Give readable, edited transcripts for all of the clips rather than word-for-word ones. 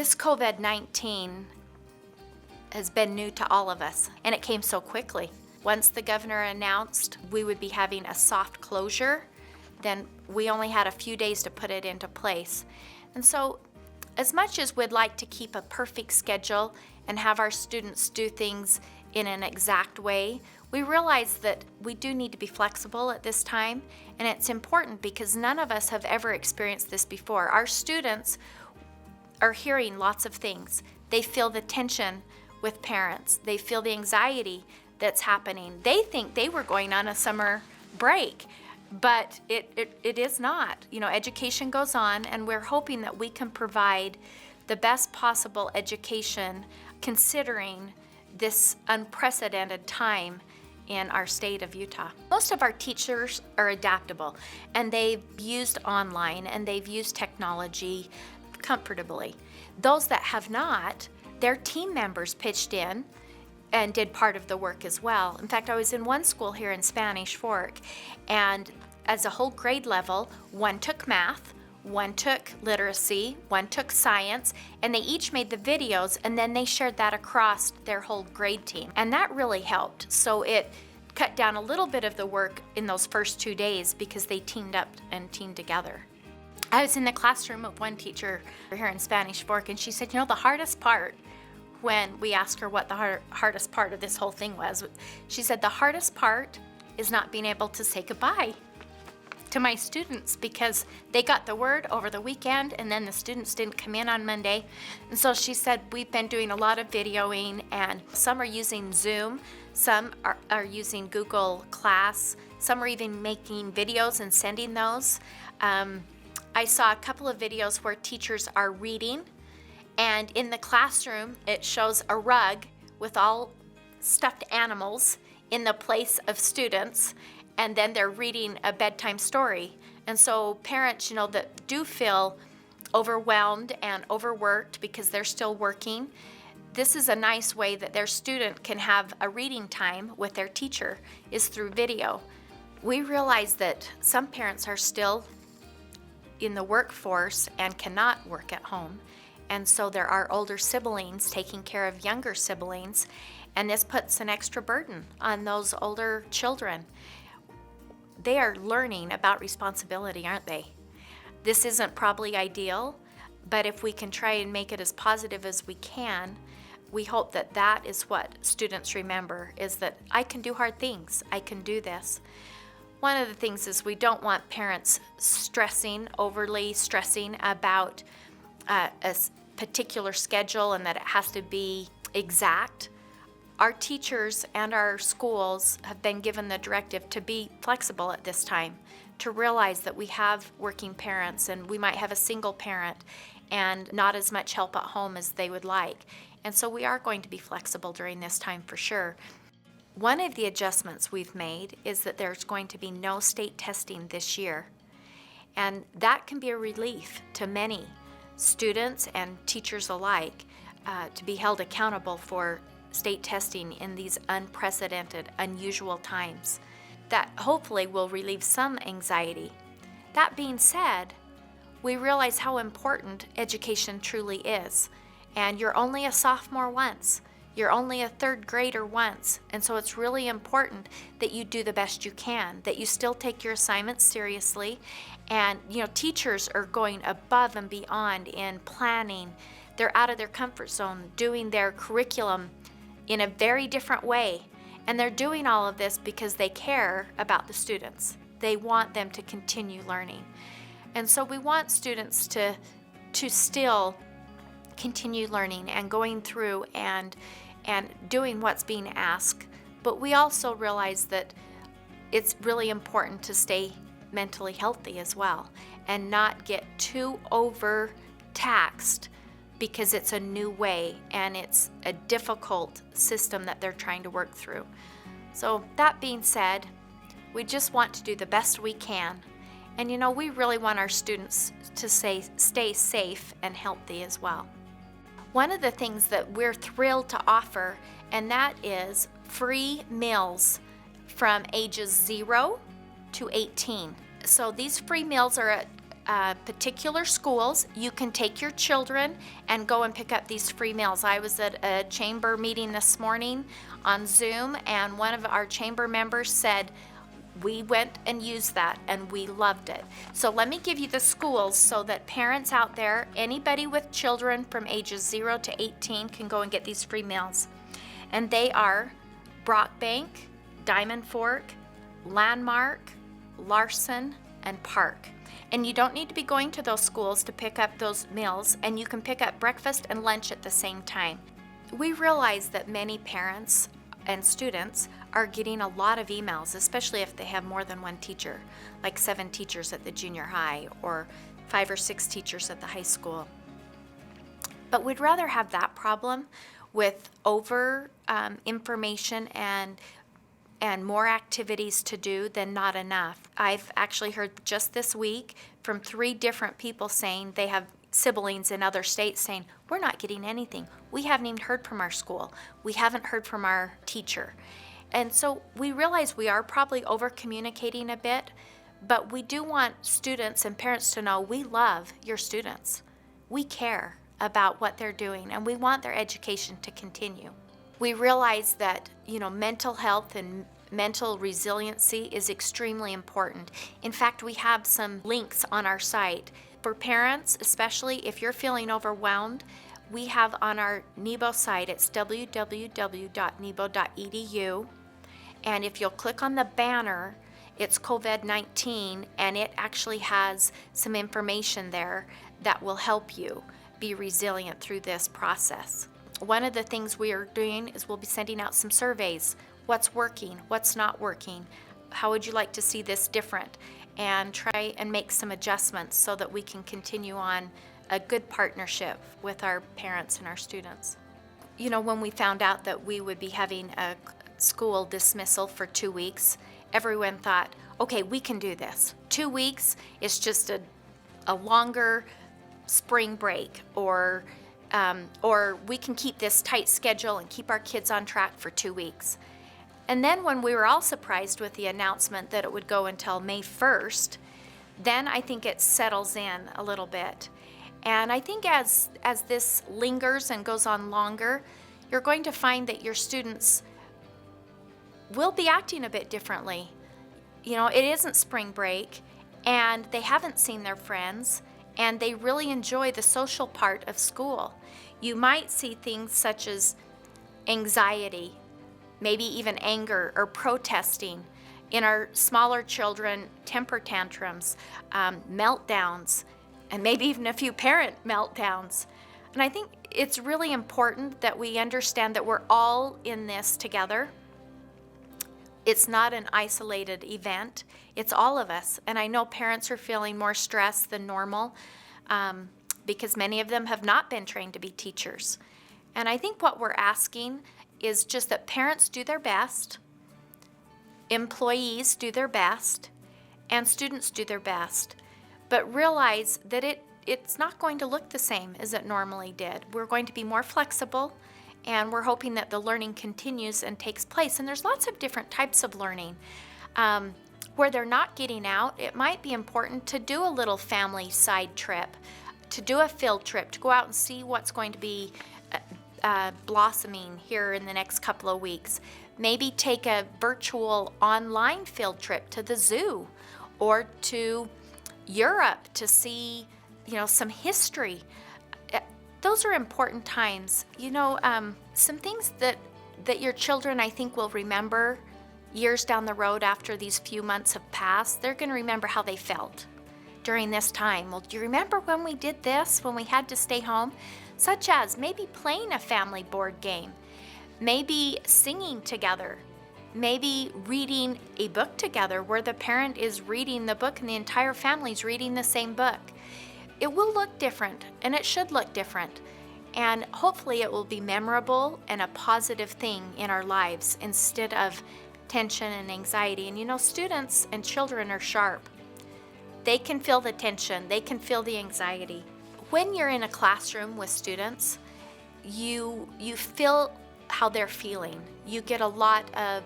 This COVID-19 has been new to all of us, and it came so quickly. Once the governor announced we would be having a soft closure, then we only had a few days to put it into place. And so, as much as we'd like to keep a perfect schedule and have our students do things in an exact way, we realize that we do need to be flexible at this time, and it's important because none of us have ever experienced this before. Our students are hearing lots of things. They feel the tension with parents. They feel the anxiety that's happening. They think they were going on a summer break, but it is not. You know, education goes on, and we're hoping that we can provide the best possible education considering this unprecedented time in our state of Utah. Most of our teachers are adaptable, and they've used online and they've used technology comfortably. Those that have not, their team members pitched in and did part of the work as well. In fact, I was in one school here in Spanish Fork, and as a whole grade level, one took math, one took literacy, one took science, and they each made the videos, and then they shared that across their whole grade team. And that really helped. So it cut down a little bit of the work in those first 2 days because they teamed up and teamed together. I was in the classroom of one teacher here in Spanish Fork, and she said, you know, the hardest part, when we asked her what the hardest part of this whole thing was, she said, the hardest part is not being able to say goodbye to my students because they got the word over the weekend and then the students didn't come in on Monday. And so she said, we've been doing a lot of videoing, and some are using Zoom, some are using Google Class, some are even making videos and sending those. I saw a couple of videos where teachers are reading, and in the classroom it shows a rug with all stuffed animals in the place of students, and then they're reading a bedtime story. And so parents, you know, that do feel overwhelmed and overworked because they're still working, this is a nice way that their student can have a reading time with their teacher, is through video. We realize that some parents are still in the workforce and cannot work at home. And so there are older siblings taking care of younger siblings, and this puts an extra burden on those older children. They are learning about responsibility, aren't they? This isn't probably ideal, but if we can try and make it as positive as we can, we hope that that is what students remember, is that I can do hard things, I can do this. One of the things is we don't want parents overly stressing about a particular schedule and that it has to be exact. Our teachers and our schools have been given the directive to be flexible at this time, to realize that we have working parents and we might have a single parent and not as much help at home as they would like. And so we are going to be flexible during this time for sure. One of the adjustments we've made is that there's going to be no state testing this year. And that can be a relief to many students and teachers alike to be held accountable for state testing in these unprecedented, unusual times. That hopefully will relieve some anxiety. That being said, we realize how important education truly is. And you're only a sophomore once. You're only a third grader once, and so it's really important that you do the best you can, that you still take your assignments seriously, and you know, teachers are going above and beyond in planning. They're out of their comfort zone, doing their curriculum in a very different way, and they're doing all of this because they care about the students. They want them to continue learning, and so we want students to still continue learning and going through and doing what's being asked. But we also realize that it's really important to stay mentally healthy as well and not get too overtaxed because it's a new way and it's a difficult system that they're trying to work through. So that being said, we just want to do the best we can. And you know, we really want our students to stay safe and healthy as well. One of the things that we're thrilled to offer, and that is free meals from ages 0 to 18. So these free meals are at particular schools, you can take your children and go and pick up these free meals. I was at a chamber meeting this morning on Zoom, and one of our chamber members said, we went and used that and we loved it. So let me give you the schools so that parents out there, anybody with children from ages 0 to 18 can go and get these free meals. And they are Brockbank, Diamond Fork, Landmark, Larson, and Park. And you don't need to be going to those schools to pick up those meals, and you can pick up breakfast and lunch at the same time. We realize that many parents and students are getting a lot of emails, especially if they have more than one teacher, like 7 teachers at the junior high or 5 or 6 teachers at the high school. But we'd rather have that problem with over information and more activities to do than not enough. I've actually heard just this week from 3 different people saying they have siblings in other states saying, we're not getting anything. We haven't even heard from our school. We haven't heard from our teacher. And so we realize we are probably over communicating a bit, but we do want students and parents to know we love your students. We care about what they're doing, and we want their education to continue. We realize that, mental health and mental resiliency is extremely important. In fact, we have some links on our site. For parents, especially if you're feeling overwhelmed, we have on our NEBO site, it's www.nebo.edu, and if you'll click on the banner, it's COVID-19, and it actually has some information there that will help you be resilient through this process. One of the things we are doing is we'll be sending out some surveys. What's working? What's not working? How would you like to see this different? And try and make some adjustments so that we can continue on a good partnership with our parents and our students. When we found out that we would be having a school dismissal for 2 weeks, everyone thought, okay, we can do this. 2 weeks is just a longer spring break, or we can keep this tight schedule and keep our kids on track for 2 weeks. And then when we were all surprised with the announcement that it would go until May 1st, then I think it settles in a little bit. And I think as this lingers and goes on longer, you're going to find that your students will be acting a bit differently. It isn't spring break, and they haven't seen their friends, and they really enjoy the social part of school. You might see things such as anxiety, maybe even anger or protesting. In our smaller children, temper tantrums, meltdowns, and maybe even a few parent meltdowns. And I think it's really important that we understand that we're all in this together. It's not an isolated event. It's all of us. And I know parents are feeling more stress than normal because many of them have not been trained to be teachers. And I think what we're asking is just that parents do their best, employees do their best, and students do their best. But realize that it's not going to look the same as it normally did. We're going to be more flexible, and we're hoping that the learning continues and takes place. And there's lots of different types of learning. Where they're not getting out, it might be important to do a little family side trip, to do a field trip, to go out and see what's going to be blossoming here in the next couple of weeks. Maybe take a virtual online field trip to the zoo or to Europe to see, some history. Those are important times. Some things that your children, I think, will remember years down the road after these few months have passed. They're going to remember how they felt during this time. Well, do you remember when we did this, when we had to stay home? Such as maybe playing a family board game, maybe singing together, maybe reading a book together where the parent is reading the book and the entire family's reading the same book. It will look different, and it should look different. And hopefully it will be memorable and a positive thing in our lives instead of tension and anxiety. And students and children are sharp. They can feel the tension, they can feel the anxiety. When you're in a classroom with students, you feel how they're feeling. You get a lot of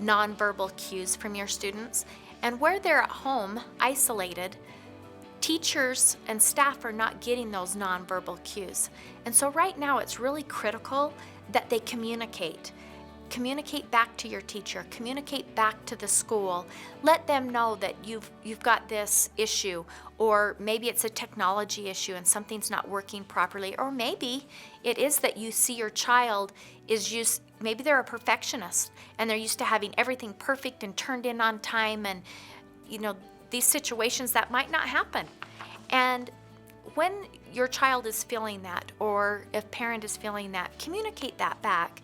nonverbal cues from your students. And where they're at home, isolated, teachers and staff are not getting those nonverbal cues. And so right now it's really critical that they communicate. Communicate back to your teacher, communicate back to the school. Let them know that you've got this issue, or maybe it's a technology issue and something's not working properly, or maybe it is that you see your child maybe they're a perfectionist and they're used to having everything perfect and turned in on time, and these situations that might not happen. And when your child is feeling that, or if parent is feeling that, communicate that back.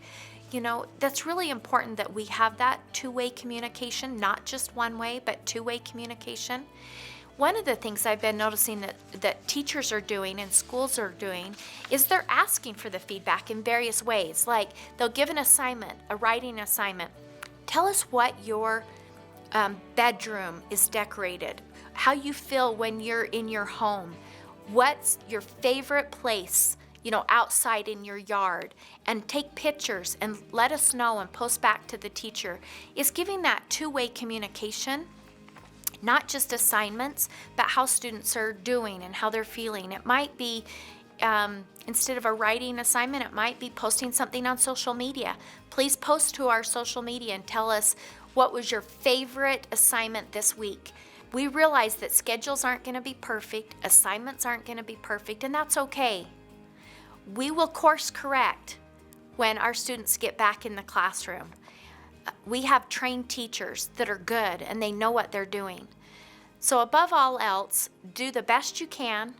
That's really important that we have that two-way communication, not just one way, but two-way communication. One of the things I've been noticing that teachers are doing and schools are doing is they're asking for the feedback in various ways. Like they'll give an assignment, a writing assignment. Tell us what your bedroom is decorated, how you feel when you're in your home, what's your favorite place outside in your yard, and take pictures and let us know and post back to the teacher. Is giving that two-way communication, not just assignments, but how students are doing and how they're feeling. It might be, instead of a writing assignment, it might be posting something on social media. Please post to our social media and tell us what was your favorite assignment this week. We realize that schedules aren't going to be perfect, assignments aren't going to be perfect, and that's okay. We will course correct when our students get back in the classroom. We have trained teachers that are good and they know what they're doing. So above all else, do the best you can.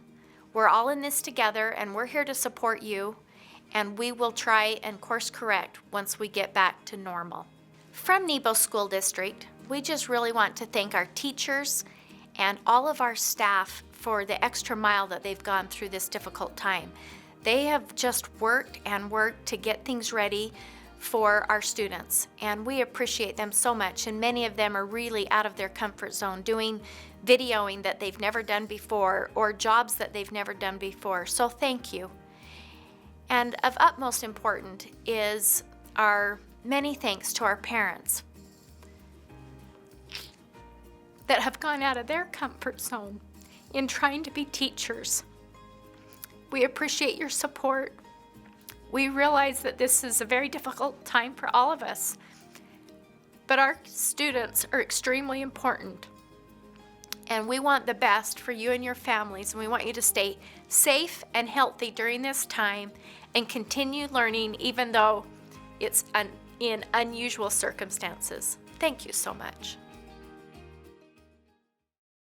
We're all in this together and we're here to support you, and we will try and course correct once we get back to normal. From Nebo School District, we just really want to thank our teachers and all of our staff for the extra mile that they've gone through this difficult time. They have just worked and worked to get things ready for our students, and we appreciate them so much. And many of them are really out of their comfort zone, doing videoing that they've never done before or jobs that they've never done before. So thank you. And of utmost importance is our many thanks to our parents that have gone out of their comfort zone in trying to be teachers. We appreciate your support. We realize that this is a very difficult time for all of us, but our students are extremely important, and we want the best for you and your families, and we want you to stay safe and healthy during this time and continue learning even though it's in unusual circumstances. Thank you so much.